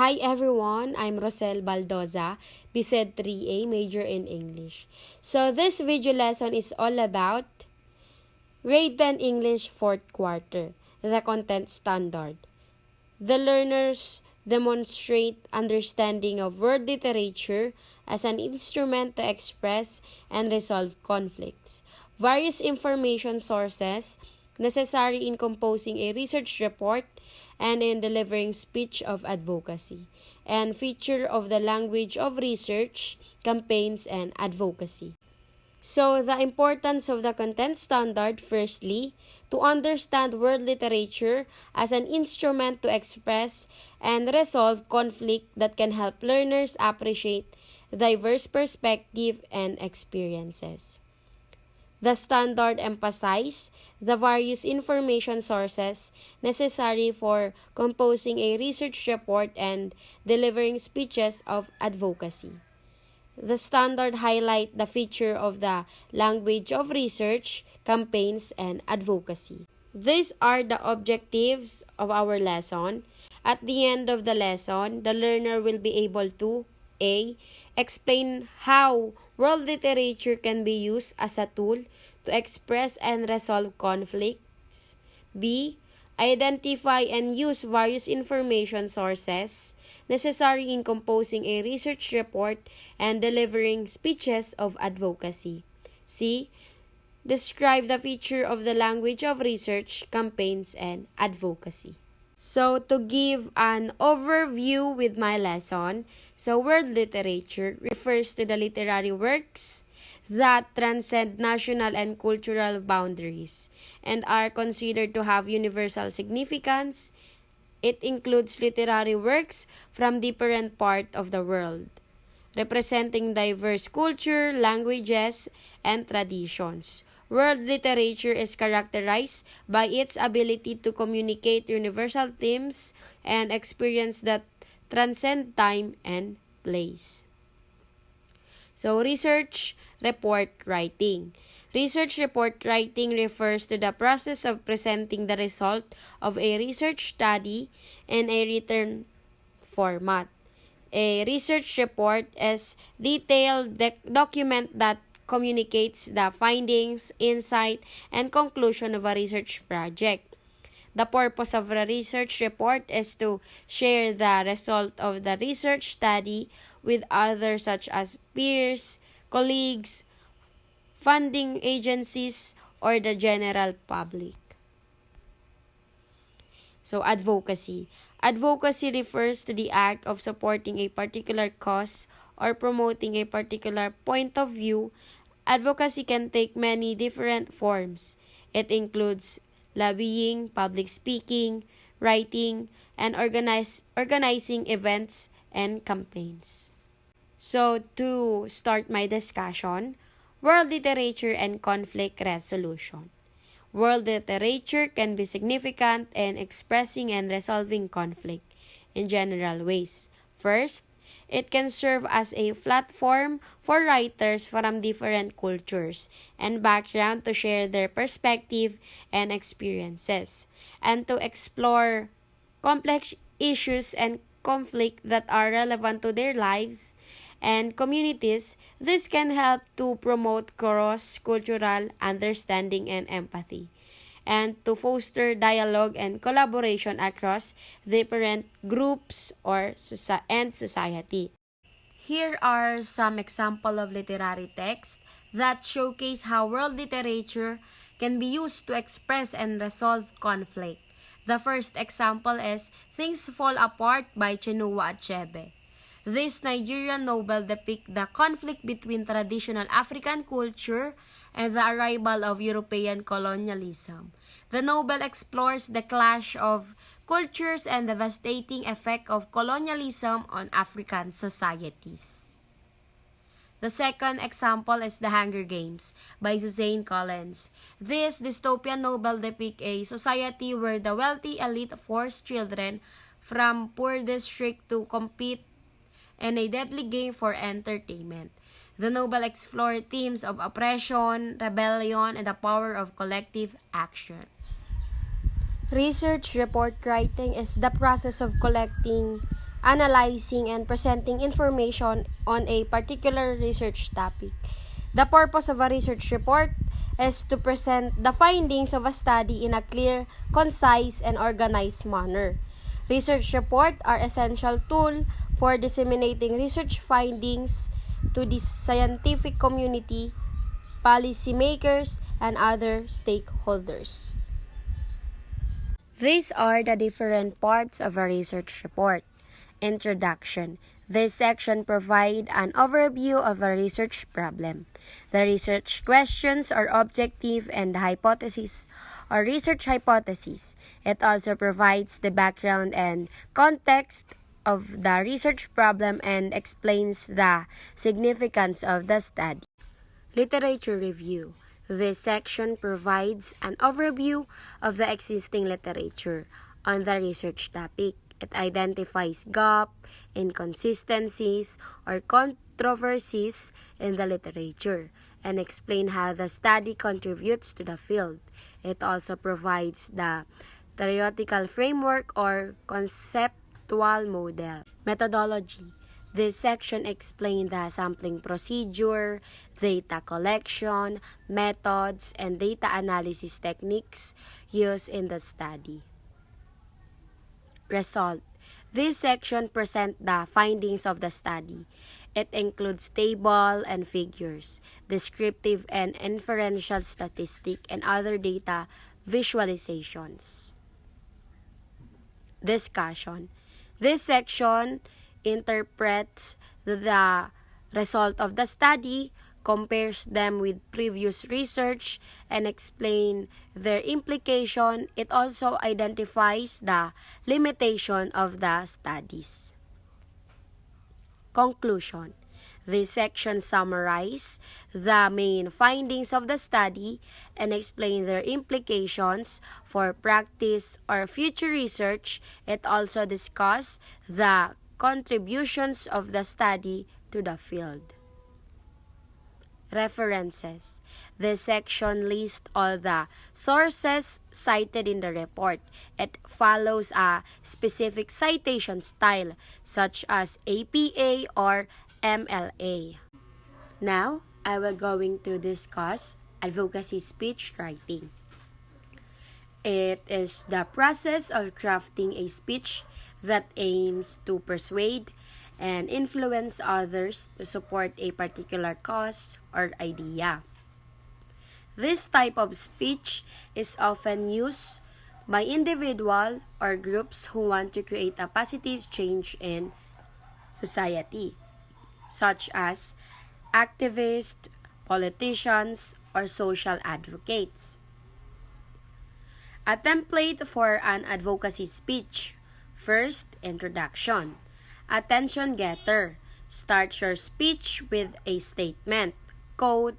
Hi everyone, I'm Rosel Baldoza, BSED 3A, major in English. So this video lesson is all about Grade 10 English 4th quarter, the content standard. The learners demonstrate understanding of world literature as an instrument to express and resolve conflicts. Various information sources necessary in composing a research report and in delivering speech of advocacy, and feature of the language of research, campaigns, and advocacy. So, the importance of the content standard, firstly, to understand world literature as an instrument to express and resolve conflict that can help learners appreciate diverse perspectives and experiences. The standard emphasizes the various information sources necessary for composing a research report and delivering speeches of advocacy. The standard highlight the feature of the language of research, campaigns, and advocacy. These are the objectives of our lesson. At the end of the lesson, the learner will be able to A. Explain how world literature can be used as a tool to express and resolve conflicts. B. Identify and use various information sources necessary in composing a research report and delivering speeches of advocacy. C. Describe the feature of the language of research, campaigns, and advocacy. So, to give an overview with my lesson, world literature refers to the literary works that transcend national and cultural boundaries and are considered to have universal significance. It includes literary works from different parts of the world, representing diverse culture, languages, and traditions. World literature is characterized by its ability to communicate universal themes and experience that transcend time and place. So, research report writing. Research report writing refers to the process of presenting the result of a research study in a written format. A research report is detailed document that communicates the findings, insight, and conclusion of a research project. The purpose of a research report is to share the result of the research study with others such as peers, colleagues, funding agencies, or the general public. So, advocacy. Advocacy refers to the act of supporting a particular cause or promoting a particular point of view. Advocacy can take many different forms. It includes lobbying, public speaking, writing, and organizing events and campaigns. So, to start my discussion, world literature and conflict resolution. World literature can be significant in expressing and resolving conflict in general ways. First, it can serve as a platform for writers from different cultures and background to share their perspective and experiences, and to explore complex issues and conflict that are relevant to their lives and communities. This can help to promote cross-cultural understanding and empathy, and to foster dialogue and collaboration across different groups and society. Here are some examples of literary texts that showcase how world literature can be used to express and resolve conflict. The first example is Things Fall Apart by Chinua Achebe. This Nigerian novel depicts the conflict between traditional African culture and the arrival of European colonialism. The novel explores the clash of cultures and devastating effect of colonialism on African societies. The second example is The Hunger Games by Suzanne Collins. This dystopian novel depicts a society where the wealthy elite force children from poor districts to compete in a deadly game for entertainment. The novel explores themes of oppression, rebellion, and the power of collective action. Research report writing is the process of collecting analyzing, and presenting information on a particular research topic. The purpose of a research report is to present the findings of a study in a clear, concise, and organized manner. Research reports are essential tool for disseminating research findings to the scientific community, policymakers, and other stakeholders. These are the different parts of a research report. Introduction. This section provides an overview of a research problem. The research questions are objective and the hypothesis or research hypothesis. It also provides the background and context of the research problem and explains the significance of the study. Literature review. This section provides an overview of the existing literature on the research topic. It identifies gaps, inconsistencies, or controversies in the literature and explains how the study contributes to the field. It also provides the theoretical framework or conceptual model. Methodology. This section explains the sampling procedure, data collection, methods, and data analysis techniques used in the study. Result. This section presents the findings of the study. It includes table and figures, descriptive and inferential statistic, and other data visualizations. Discussion. This section interprets the result of the study, compares them with previous research, and explains their implication. It also identifies the limitation of the studies. Conclusion. This section summarizes the main findings of the study and explains their implications for practice or future research. It also discusses the contributions of the study to the field. References. This section lists all the sources cited in the report. It follows a specific citation style such as APA or MLA. Now, I will going to discuss advocacy speech writing. It is the process of crafting a speech that aims to persuade and influence others to support a particular cause or idea. This type of speech is often used by individuals or groups who want to create a positive change in society, such as activists, politicians, or social advocates. A template for an advocacy speech. First, introduction. Attention getter. Start your speech with a statement, quote,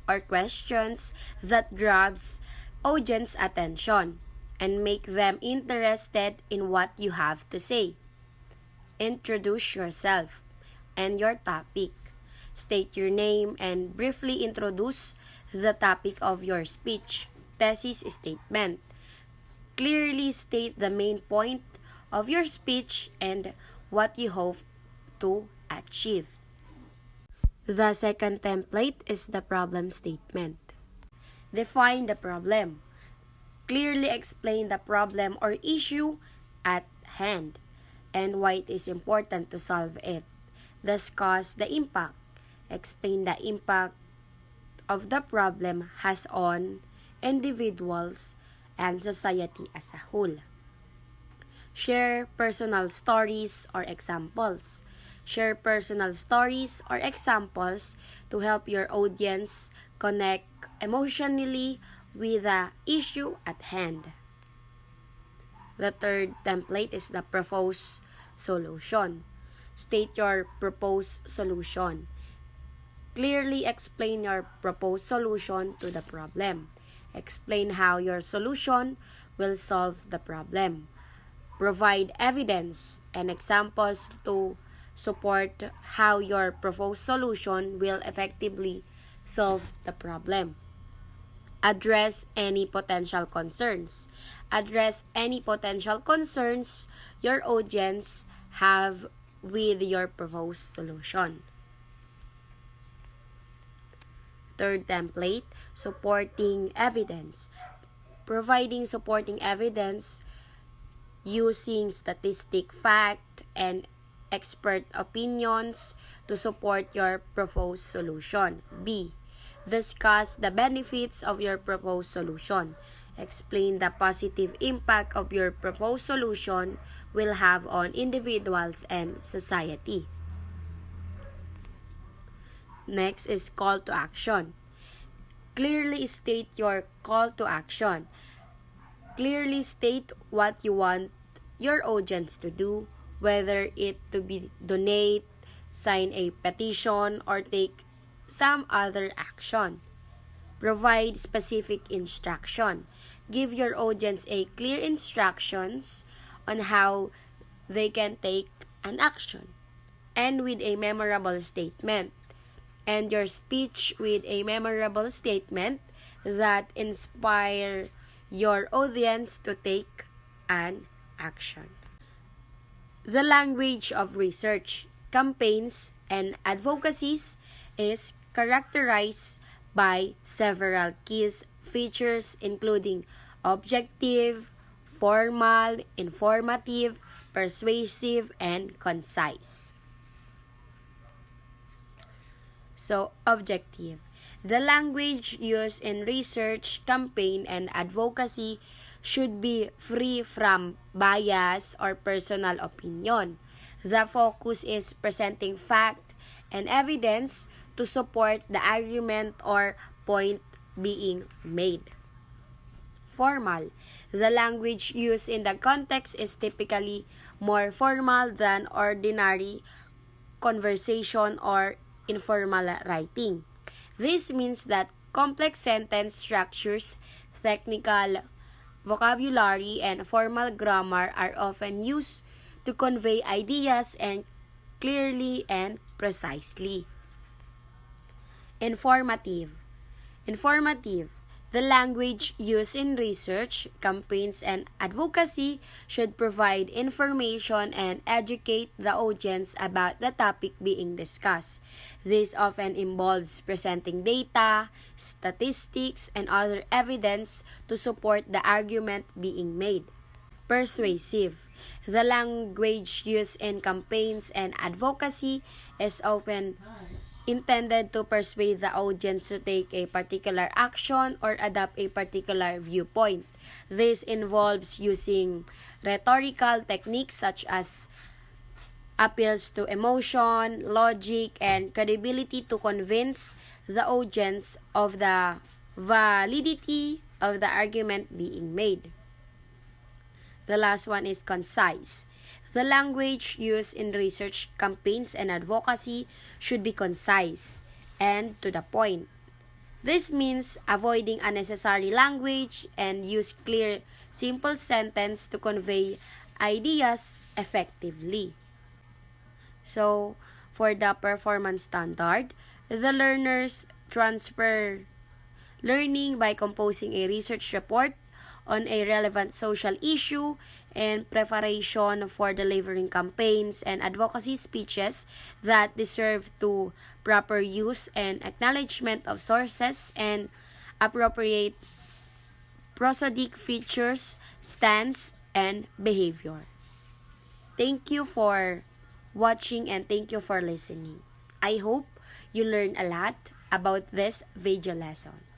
or questions that grabs audience attention and make them interested in what you have to say. Introduce yourself and your topic. State your name and briefly introduce the topic of your speech. Thesis statement. Clearly state the main point of your speech and what you hope to achieve. The second template is the problem statement. Define the problem. Clearly explain the problem or issue at hand and why it is important to solve it. Discuss the impact. Explain the impact of the problem has on individuals and society as a whole. Share personal stories or examples. Share personal stories or examples to help your audience connect emotionally with the issue at hand. The third template is the proposed solution. State your proposed solution. Clearly explain your proposed solution to the problem. Explain how your solution will solve the problem. Provide evidence and examples to support how your proposed solution will effectively solve the problem. Address any potential concerns. Address any potential concerns your audience have with your proposed solution. Third template, supporting evidence. Providing supporting evidence using statistic, fact, and expert opinions to support your proposed solution. B. Discuss the benefits of your proposed solution. Explain the positive impact of your proposed solution will have on individuals and society. Next is call to action. Clearly state your call to action. Clearly state what you want your audience to do, whether it to be donate, sign a petition, or take some other action. Provide specific instruction. Give your audience a clear instructions on how they can take an action. End with a memorable statement. End your speech with a memorable statement that inspire your audience to take an action. The language of research, campaigns, and advocacies is characterized by several key features including objective, formal, informative, persuasive, and concise. So, objective. The language used in research, campaign, and advocacy should be free from bias or personal opinion. The focus is presenting fact and evidence to support the argument or point being made. Formal. The language used in the context is typically more formal than ordinary conversation or informal writing. This means that complex sentence structures, technical vocabulary, and formal grammar are often used to convey ideas and clearly and precisely. Informative. The language used in research, campaigns, and advocacy should provide information and educate the audience about the topic being discussed. This often involves presenting data, statistics, and other evidence to support the argument being made. Persuasive. The language used in campaigns and advocacy is often intended to persuade the audience to take a particular action or adopt a particular viewpoint. This involves using rhetorical techniques such as appeals to emotion, logic, and credibility to convince the audience of the validity of the argument being made. The last one is concise. The language used in research, campaigns, and advocacy should be concise and to the point. This means avoiding unnecessary language and use clear, simple sentence to convey ideas effectively. So, for the performance standard, the learners transfer learning by composing a research report on a relevant social issue and preparation for delivering campaigns and advocacy speeches that deserve to proper use and acknowledgement of sources and appropriate prosodic features, stance, and behavior. Thank you for watching and thank you for listening. I hope you learned a lot about this video lesson.